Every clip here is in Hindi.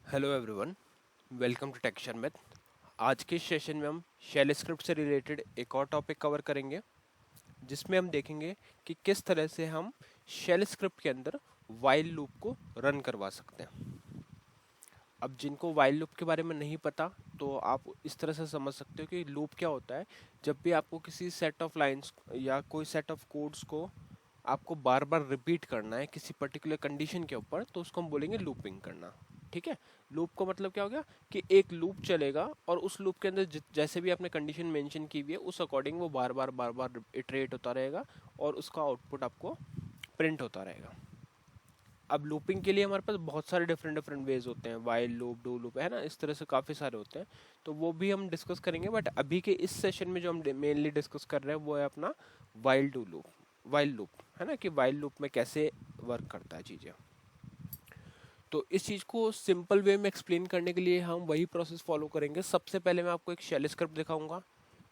Hello everyone, welcome to texture math. आज के सेशन में हम शेल स्क्रिप्ट से रिलेटेड एक और टॉपिक कवर करेंगे, जिसमें हम देखेंगे कि किस तरह से हम शेल स्क्रिप्ट के अंदर वाइल लूप को रन करवा सकते हैं। अब जिनको वाइल लूप के बारे में नहीं पता, तो आप इस तरह से समझ सकते हो कि लूप क्या होता है। जब भी आपको किसी सेट ऑफ लाइंस या कोई सेट ऑफ कोड्स को आपको बार बार रिपीट करना है किसी पर्टिकुलर कंडीशन के ऊपर, तो उसको हम बोलेंगे लूपिंग करना। ठीक है। लूप का मतलब क्या हो गया कि एक लूप चलेगा और उस लूप के अंदर जैसे भी आपने कंडीशन मेंशन की हुई है उस अकॉर्डिंग वो बार बार इटरेट होता रहेगा और उसका आउटपुट आपको प्रिंट होता रहेगा। अब लूपिंग के लिए हमारे पास बहुत सारे डिफरेंट डिफरेंट वेज होते हैं, वाइल लूप, डू लूप, है ना, इस तरह से काफ़ी सारे होते हैं। तो वो भी हम डिस्कस करेंगे, बट अभी के इस सेशन में जो हम मेनली डिस्कस कर रहे हैं वो है अपना while do loop, while loop, है ना, कि वाइल लूप में कैसे वर्क करता है चीज़ें। तो इस चीज़ को सिंपल वे में एक्सप्लेन करने के लिए हम वही प्रोसेस फॉलो करेंगे। सबसे पहले मैं आपको एक शेल स्क्रिप्ट दिखाऊंगा,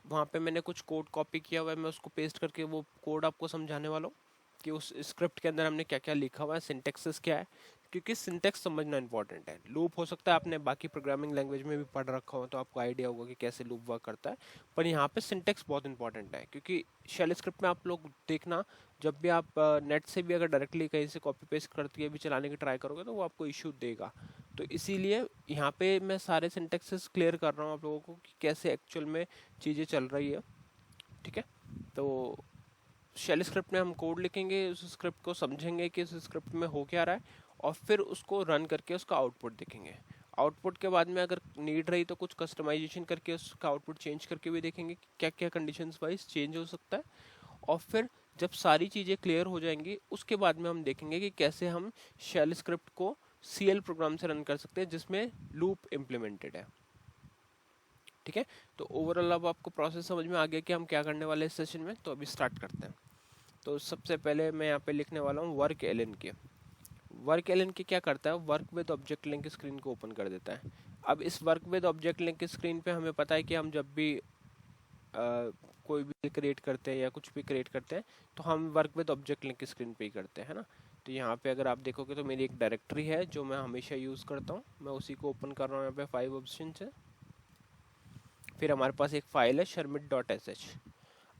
वहाँ पे मैंने कुछ कोड कॉपी किया हुआ है, मैं उसको पेस्ट करके वो कोड आपको समझाने वाला हूँ कि उस स्क्रिप्ट के अंदर हमने क्या क्या लिखा हुआ है, सिंटेक्सेस क्या है, क्योंकि सिंटेक्स समझना इंपॉर्टेंट है। लूप हो सकता है आपने बाकी प्रोग्रामिंग लैंग्वेज में भी पढ़ रखा हो तो आपको आइडिया होगा कि कैसे लूप वर्क करता है, पर यहाँ पे सिंटेक्स बहुत इंपॉर्टेंट है। क्योंकि शेल स्क्रिप्ट में आप लोग देखना, जब भी आप नेट से भी अगर डायरेक्टली कहीं से कॉपी पेस्ट करके भी चलाने की ट्राई करोगे तो वो आपको इशू देगा। तो इसीलिए यहाँ पे मैं सारे सिंटेक्सेस क्लियर कर रहा हूँ आप लोगों को कि कैसे एक्चुअल में चीज़ें चल रही है। ठीक है। तो शेल स्क्रिप्ट में हम कोड लिखेंगे, उस स्क्रिप्ट को समझेंगे कि उस स्क्रिप्ट में हो क्या रहा है, और फिर उसको रन करके उसका आउटपुट देखेंगे। आउटपुट के बाद में अगर नीड रही तो कुछ कस्टमाइजेशन करके उसका आउटपुट चेंज करके भी देखेंगे कि क्या क्या कंडीशंस वाइज चेंज हो सकता है। और फिर जब सारी चीज़ें क्लियर हो जाएंगी उसके बाद में हम देखेंगे कि कैसे हम शेल स्क्रिप्ट को CL प्रोग्राम से रन कर सकते हैं जिसमें लूप इम्प्लीमेंटेड है। ठीक है। तो ओवरऑल अब आपको प्रोसेस समझ में आ गया कि हम क्या करने वाले हैं इस सेशन में। तो अभी स्टार्ट करते हैं। तो सबसे पहले मैं यहाँ पे लिखने वाला हूँ वर्क एल के। वर्क एल के क्या करता है, work with object link screen को ओपन कर देता है। अब इस work with object link screen पे हमें पता है कि हम जब भी कोई भी क्रिएट करते हैं या कुछ भी क्रिएट करते हैं तो हम work with object link screen पे ही करते हैं, है ना। तो यहाँ पे अगर आप देखोगे तो मेरी एक डायरेक्टरी है जो मैं हमेशा यूज़ करता हूँ, मैं उसी को ओपन कर रहा हूँ यहाँ पे 5 ऑप्शन से। फिर हमारे पास एक फाइल है shermit.sh।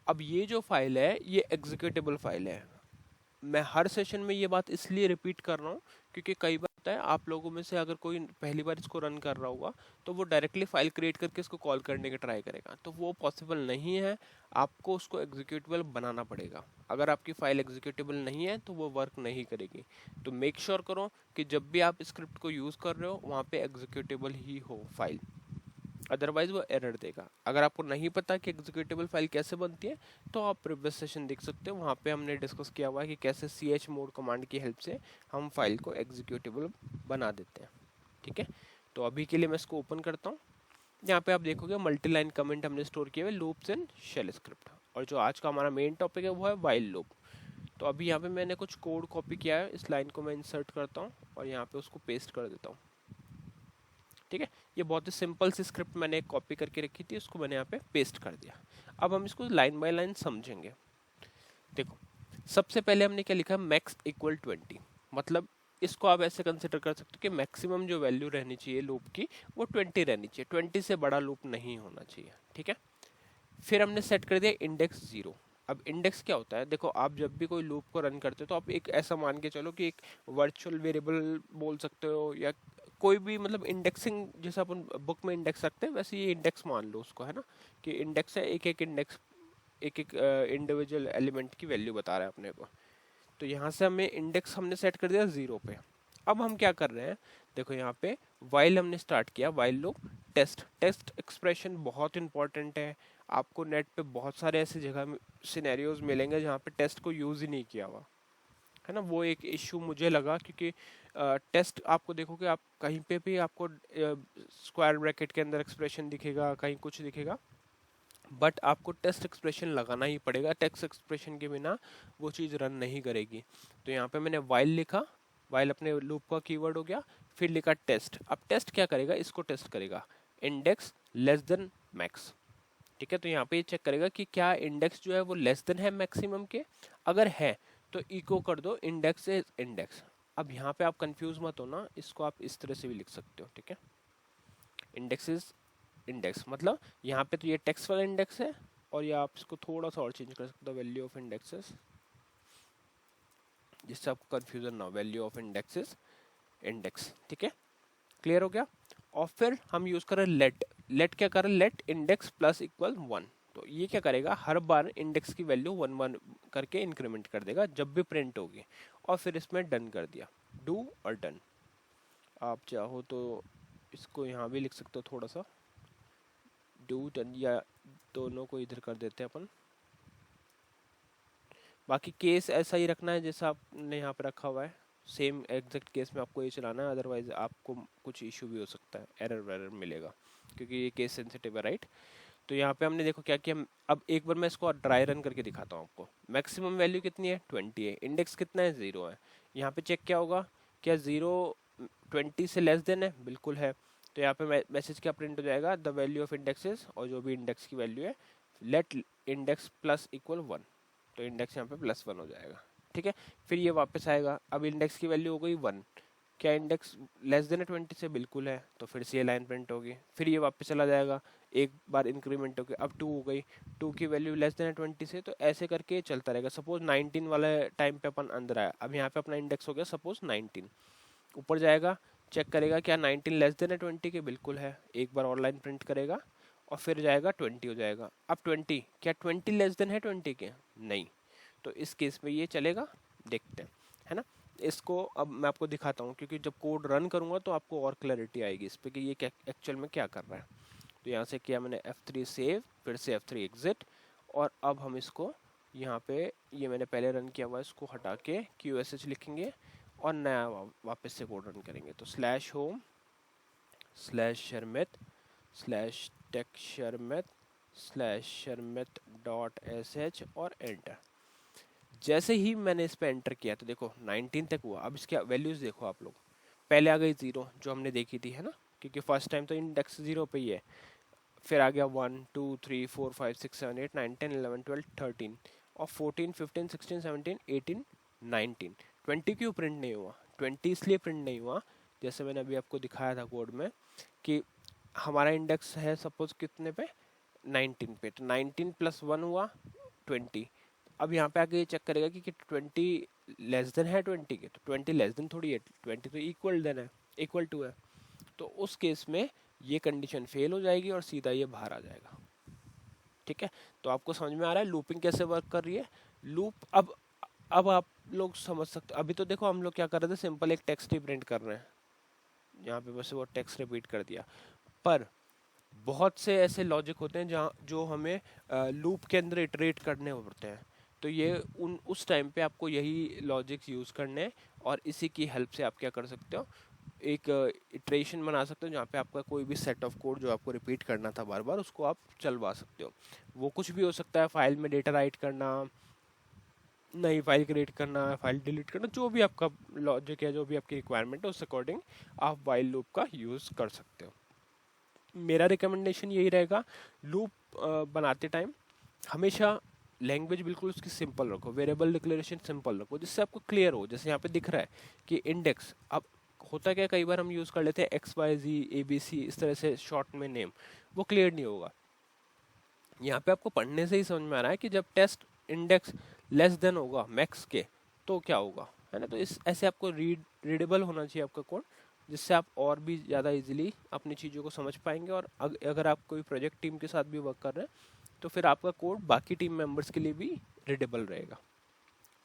अब ये जो फाइल है ये एग्जीक्यूटेबल फाइल है। मैं हर सेशन में ये बात इसलिए रिपीट कर रहा हूँ क्योंकि कई बार होता है आप लोगों में से अगर कोई पहली बार इसको रन कर रहा होगा तो वो डायरेक्टली फाइल क्रिएट करके इसको कॉल करने की ट्राई करेगा, तो वो पॉसिबल नहीं है। आपको उसको एग्जीक्यूटेबल बनाना पड़ेगा। अगर आपकी फाइल एग्जीक्यूटेबल नहीं है तो वो वर्क नहीं करेगी। तो मेक श्योर करो कि जब भी आप स्क्रिप्ट को यूज़ कर रहे हो वहाँ पे एग्जीक्यूटेबल ही हो फाइल, अदरवाइज वो एरर देगा। अगर आपको नहीं पता कि एग्जीक्यूटेबल फाइल कैसे बनती है तो आप प्रीवियस सेशन देख सकते हो, वहाँ पे हमने डिस्कस किया हुआ है कि कैसे chmod कमांड की हेल्प से हम फाइल को एग्जीक्यूटेबल बना देते हैं। ठीक है। तो अभी के लिए मैं इसको ओपन करता हूँ। यहाँ पे आप देखोगे मल्टी लाइन कमेंट हमने स्टोर किए हुए लूप्स इन शेल स्क्रिप्ट, और जो आज का हमारा मेन टॉपिक है वो है वाइल लूप। तो अभी यहाँ पे मैंने कुछ कोड कॉपी किया है, इस लाइन को मैं इंसर्ट करता हूँ और यहाँ पे उसको पेस्ट कर देता हूँ। ठीक है। ये बहुत ही सिंपल सी स्क्रिप्ट मैंने कॉपी करके रखी थी, उसको मैंने यहाँ पे पेस्ट कर दिया। अब हम इसको लाइन बाय लाइन समझेंगे। देखो, सबसे पहले हमने क्या लिखा, मैक्स इक्वल 20। मतलब इसको आप ऐसे कंसिडर कर सकते हो कि मैक्सिमम जो वैल्यू रहनी चाहिए लूप की वो 20 रहनी चाहिए, 20 से बड़ा लूप नहीं होना चाहिए। ठीक है। फिर हमने सेट कर दिया इंडेक्स 0। अब इंडेक्स क्या होता है, देखो आप जब भी कोई लूप को रन करते हो तो आप एक ऐसा मान के चलो कि एक वर्चुअल वेरिएबल बोल सकते हो या कोई भी, मतलब इंडेक्सिंग जैसे अपन बुक में इंडेक्स रखते हैं वैसे ये इंडेक्स मान लो उसको, है ना, कि इंडेक्स है, एक एक इंडेक्स एक एक इंडिविजुअल एलिमेंट की वैल्यू बता रहा है अपने को। तो यहाँ से हमें इंडेक्स हमने सेट कर दिया 0 पे। अब हम क्या कर रहे हैं, देखो यहाँ पे वाइल हमने स्टार्ट किया, while loop test. Test expression बहुत इंपॉर्टेंट है। आपको नेट पे बहुत सारे ऐसे जगह सिनेरियोज मिलेंगे जहाँ पे टेस्ट को यूज़ ही नहीं किया हुआ, है ना। वो एक इश्यू मुझे लगा क्योंकि टेस्ट आपको देखोगे आप कहीं पे भी आपको स्क्वायर ब्रैकेट के अंदर एक्सप्रेशन दिखेगा, कहीं कुछ दिखेगा, बट आपको टेस्ट एक्सप्रेशन लगाना ही पड़ेगा। टेस्ट एक्सप्रेशन के बिना वो चीज़ रन नहीं करेगी। तो यहाँ पे मैंने वाइल लिखा, वाइल अपने लूप का कीवर्ड हो गया, फिर लिखा टेस्ट। अब टेस्ट क्या करेगा, इसको टेस्ट करेगा इंडेक्स लेस देन मैक्स। ठीक है। तो यहाँ पे ये चेक करेगा कि क्या इंडेक्स जो है वो लेस देन है मैक्सिमम के। अगर है तो इको कर दो इंडेक्स इज इंडेक्स, अब यहाँ पे आप कंफ्यूज मत हो ना, इसको आप इस तरह से भी लिख सकते हो, ठीक है। इंडेक्सेस, इंडेक्स मतलब यहाँ पे तो ये टेक्स्ट वाला इंडेक्स है, और ये आप इसको थोड़ा सा और चेंज कर सकते हो, वैल्यू ऑफ इंडेक्सेस, जिससे आपको कंफ्यूजन ना हो, वैल्यू ऑफ इंडेक्सेस इंडेक्स, ठीक है। क्लियर हो गया। और फिर हम यूज करें लेट, लेट क्या करें, लेट इंडेक्स प्लस इक्वल 1। तो ये क्या करेगा, हर बार इंडेक्स की वैल्यू 1 1 करके इंक्रीमेंट कर देगा जब भी प्रिंट होगी, और फिर इसमें डन कर दिया, डू और डन। आप चाहो तो इसको यहाँ भी लिख सकते हो थोड़ा सा, डू डन, या दोनों को इधर कर देते हैं अपन। बाकी केस ऐसा ही रखना है जैसा आपने यहाँ पे रखा हुआ है, सेम एग्जैक्ट केस में आपको ये चलाना है, अदरवाइज आपको कुछ इशू भी हो सकता है, एरर वेरर मिलेगा, क्योंकि ये केस सेंसिटिव है, राइट। तो यहाँ पे हमने देखो क्या किया, अब एक बार मैं इसको ड्राई रन करके दिखाता हूँ आपको। मैक्सिमम वैल्यू कितनी है, 20 है, इंडेक्स कितना है, 0 है। यहाँ पे चेक क्या होगा, क्या 0 20 से लेस देन है, बिल्कुल है। तो यहाँ पे मैसेज क्या प्रिंट हो जाएगा, द वैल्यू ऑफ इंडेक्सेस, और जो भी इंडेक्स की वैल्यू है, लेट इंडेक्स प्लस इक्वल 1, तो इंडेक्स यहाँ पे +1 हो जाएगा, ठीक है। फिर ये वापस आएगा, अब इंडेक्स की वैल्यू हो गई 1, क्या इंडेक्स लेस देन है 20 से, बिल्कुल है, तो फिर से ये लाइन प्रिंट होगी। फिर ये वापस चला जाएगा, एक बार इंक्रीमेंट होगी, अब 2 हो गई, 2 की वैल्यू लेस देन है 20 से, तो ऐसे करके चलता रहेगा। सपोज 19 वाले टाइम पे अपन अंदर आया, अब यहाँ पे अपना इंडेक्स हो गया सपोज 19, ऊपर जाएगा, चेक करेगा क्या 19 लेस देन है 20 के, बिल्कुल है, एक बार और लाइन प्रिंट करेगा, और फिर जाएगा 20 हो जाएगा। अब 20, क्या 20 लेस देन है 20 के, नहीं, तो इस केस में ये चलेगा, देखते हैं, है ना। इसको अब मैं आपको दिखाता हूँ, क्योंकि जब कोड रन करूँगा तो आपको और क्लैरिटी आएगी इस पर कि ये एक्चुअल में क्या कर रहा है। तो यहाँ से किया मैंने F3 सेव, फिर से F3 एग्जिट, और अब हम इसको यहाँ पे, ये मैंने पहले रन किया हुआ, इसको हटा के QSH लिखेंगे और नया वापस से कोड रन करेंगे। तो /home /sharmit /texsharmit /sharmit.sh और एंटर। जैसे ही मैंने इस पे एंटर किया तो देखो 19 तक हुआ। अब इसके वैल्यूज देखो आप लोग, पहले आ गई 0 जो हमने देखी थी, है ना, क्योंकि फर्स्ट टाइम तो इंडेक्स 0 पे ही है। फिर आ गया 1 2 3 4 5 6 7 8 9 10 11 12 13, और 14 15 16 17 18 19। 20 क्यों प्रिंट नहीं हुआ, 20 इसलिए प्रिंट नहीं हुआ, जैसे मैंने अभी आपको दिखाया था कोड में, कि हमारा इंडेक्स है सपोज कितने पे, 19 पे, तो 19 + 1 हुआ 20। अब यहाँ पे आके ये चेक करेगा कि 20 लेस देन है 20 के, तो 20 लेस देन थोड़ी है, 20 तो इक्वल देन है, इक्वल टू है। तो उस केस में ये कंडीशन फेल हो जाएगी और सीधा ये बाहर आ जाएगा, ठीक है। तो आपको समझ में आ रहा है लूपिंग कैसे वर्क कर रही है। लूप अब आप लोग समझ सकते, अभी तो देखो हम लोग क्या कर रहे थे, सिंपल एक टेक्स्ट ही प्रिंट कर रहे हैं, यहाँ पे बस वो टेक्स्ट रिपीट कर दिया। पर बहुत से ऐसे लॉजिक होते हैं जहाँ जो हमें लूप के अंदर इटरेट करने होते हैं, तो ये उस टाइम पे आपको यही लॉजिक्स यूज़ करने हैं, और इसी की हेल्प से आप क्या कर सकते हो, एक इटरेशन बना सकते हो जहाँ पे आपका कोई भी सेट ऑफ कोड जो आपको रिपीट करना था बार बार, उसको आप चलवा सकते हो। वो कुछ भी हो सकता है, फाइल में डेटा राइट करना, नई फाइल क्रिएट करना, फाइल डिलीट करना, जो भी आपका लॉजिक है, जो भी आपकी रिक्वायरमेंट है, उस अकॉर्डिंग आप वाइल लूप का यूज़ कर सकते हो। मेरा रिकमेंडेशन यही रहेगा, लूप बनाते टाइम हमेशा लैंग्वेज बिल्कुल उसकी सिंपल रखो, वेरिएबल डिक्लेरेशन सिंपल रखो, जिससे आपको क्लियर हो। जैसे यहाँ पे दिख रहा है कि इंडेक्स, अब होता क्या, कई बार हम यूज़ कर लेते हैं XYZ ABC इस तरह से शॉर्ट में नेम, वो क्लियर नहीं होगा। यहाँ पे आपको पढ़ने से ही समझ में आ रहा है कि जब टेस्ट इंडेक्स लेस देन होगा मैक्स के, तो क्या होगा, है ना। तो इस ऐसे आपको रीडेबल होना चाहिए आपका कोड, जिससे आप और भी ज़्यादा इजीली अपनी चीज़ों को समझ पाएंगे। और अगर आप कोई प्रोजेक्ट टीम के साथ भी वर्क कर रहे हैं तो फिर आपका कोड बाकी टीम मेंबर्स के लिए भी रीडेबल रहेगा,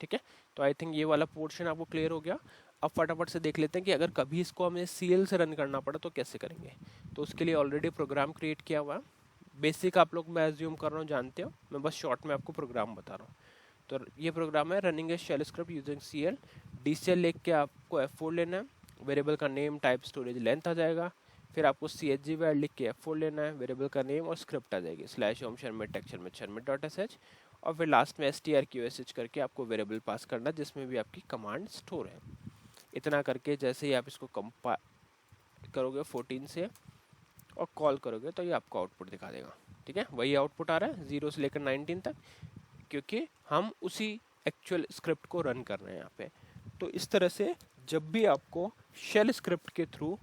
ठीक है। तो आई थिंक ये वाला पोर्शन आपको क्लियर हो गया। अब फटाफट से देख लेते हैं कि अगर कभी इसको हमें CL से रन करना पड़ा तो कैसे करेंगे। तो उसके लिए ऑलरेडी प्रोग्राम क्रिएट किया हुआ है, बेसिक आप लोग मैं एज्यूम कर रहा हूँ जानते हो, मैं बस शॉर्ट में आपको प्रोग्राम बता रहा हूँ। तो ये प्रोग्राम है running a shell script using CL। DCL लिख के आपको F4 लेना है, वेरिएबल का नेम टाइप स्टोरेज लेंथ आ जाएगा, फिर आपको CHG वैल्यू लिख के F4 लेना है, वेरिएबल का नेम और स्क्रिप्ट आ जाएगी /home sharmit और फिर लास्ट में strqsh करके आपको वेरिएबल पास करना जिसमें भी आपकी कमांड स्टोर है। इतना करके जैसे ही आप इसको कंपाइल करोगे 14 से और कॉल करोगे तो ये आपको आउटपुट दिखा देगा, ठीक है। वही आउटपुट आ रहा है 0 से लेकर 19 तक, क्योंकि हम उसी एक्चुअल स्क्रिप्ट को रन कर रहे हैं यहाँ पे। तो इस तरह से जब भी आपको शेल स्क्रिप्ट के थ्रू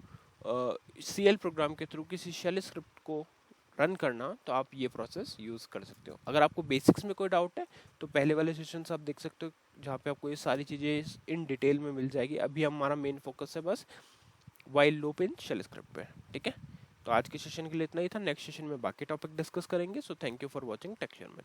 CL प्रोग्राम के थ्रू किसी शेल स्क्रिप्ट को रन करना, तो आप ये प्रोसेस यूज़ कर सकते हो। अगर आपको बेसिक्स में कोई डाउट है तो पहले वाले सेशंस आप देख सकते हो, जहाँ पे आपको ये सारी चीज़ें इन डिटेल में मिल जाएगी। अभी हमारा मेन फोकस है बस while loop in shell script पे, ठीक है। तो आज के सेशन के लिए इतना ही था। नेक्स्ट सेशन में बाकी टॉपिक डिस्कस करेंगे। So thank you for watching texture में।